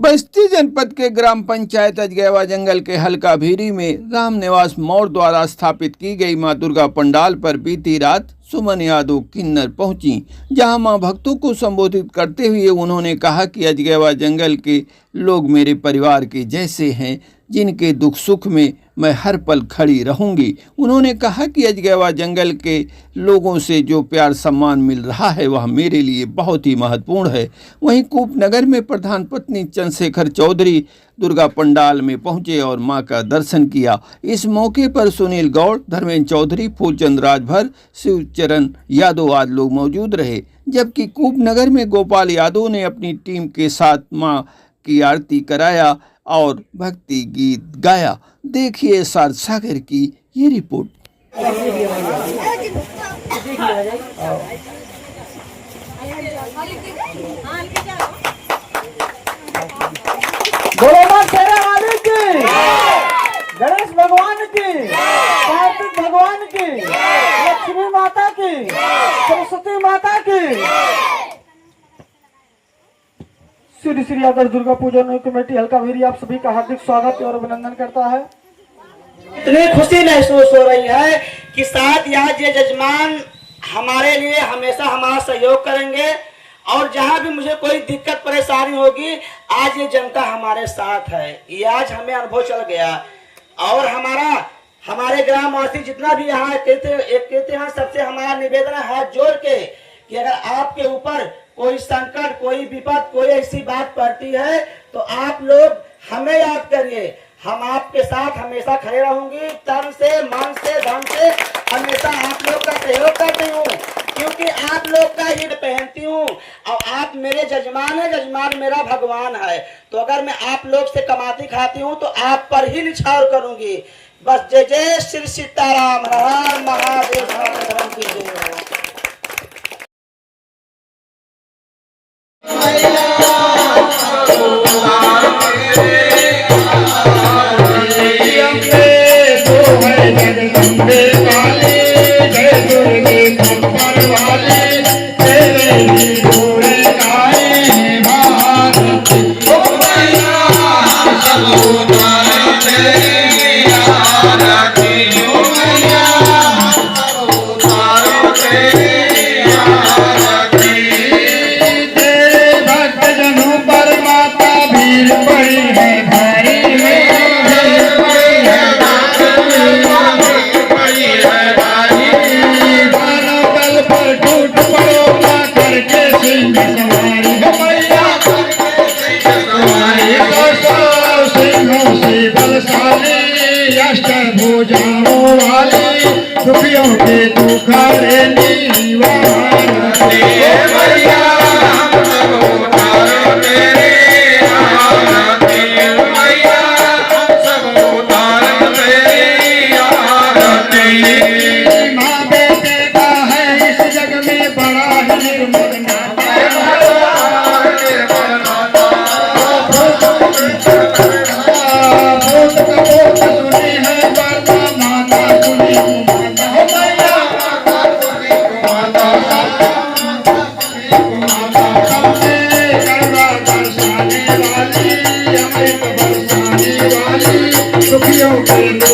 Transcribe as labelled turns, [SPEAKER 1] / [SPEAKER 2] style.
[SPEAKER 1] बस्ती जनपद के ग्राम पंचायत अजगैवा जंगल के हल्का भीरी में राम निवास मोड़ द्वारा स्थापित की गई मां दुर्गा पंडाल पर बीती रात सुमन यादव किन्नर पहुंची, जहां मां भक्तों को संबोधित करते हुए उन्होंने कहा कि अजगैवा जंगल के लोग मेरे परिवार के जैसे हैं, जिनके दुख सुख में मैं हर पल खड़ी रहूंगी। उन्होंने कहा कि अजगैवा जंगल के लोगों से जो प्यार सम्मान मिल रहा है वह मेरे लिए बहुत ही महत्वपूर्ण है। वहीं कूपनगर में प्रधान पत्नी चंद्रशेखर चौधरी दुर्गा पंडाल में पहुंचे और मां का दर्शन किया। इस मौके पर सुनील गौड़, धर्मेंद्र चौधरी, फूलचंद राजभर, शिवचरण यादव आदि लोग मौजूद रहे, जबकि कूपनगर में गोपाल यादव ने अपनी टीम के साथ मां की आरती कराया और भक्ति गीत गाया। देखिए सार सागर की ये रिपोर्ट।
[SPEAKER 2] गणेश भगवान की, कार्तिक भगवान की, लक्ष्मी माता की, सरस्वती माता की। श्री श्री आदर्श दुर्गा पूजन कमेटी हल्का भीरी आप सभी का हार्दिक स्वागत और अभिनंदन करता है।
[SPEAKER 3] इतनी खुशी महसूस हो रही है कि शायद यहाँ ये जजमान हमारे लिए हमेशा हमारा सहयोग करेंगे और जहाँ भी मुझे कोई दिक्कत परेशानी होगी आज ये जनता हमारे साथ है। ये आज हमें अनुभव चल गया और हमारे ग्रामवासी जितना भी यहाँ कहते हैं सबसे हमारा निवेदन है हाथ जोड़ के कि अगर आपके ऊपर कोई संकट, कोई विपद, कोई ऐसी बात पड़ती है तो आप लोग हमें याद करिए। हम आपके साथ हमेशा खड़े रहूंगी, तन से, मन से, धन से हमेशा आप लोग का सहयोग करती हूँ, क्योंकि आप लोग का ईद पहनती हूँ और आप मेरे जजमान है, जजमान मेरा भगवान है। तो अगर मैं आप लोग से कमाती खाती हूँ तो आप पर ही निछावर करूंगी। बस जय जय श्री सीताराम, हर महादेव, धर्म की जय।
[SPEAKER 4] दुखियों के दुखारे माँ बेटे का है इस जग में बड़ा दुखियों के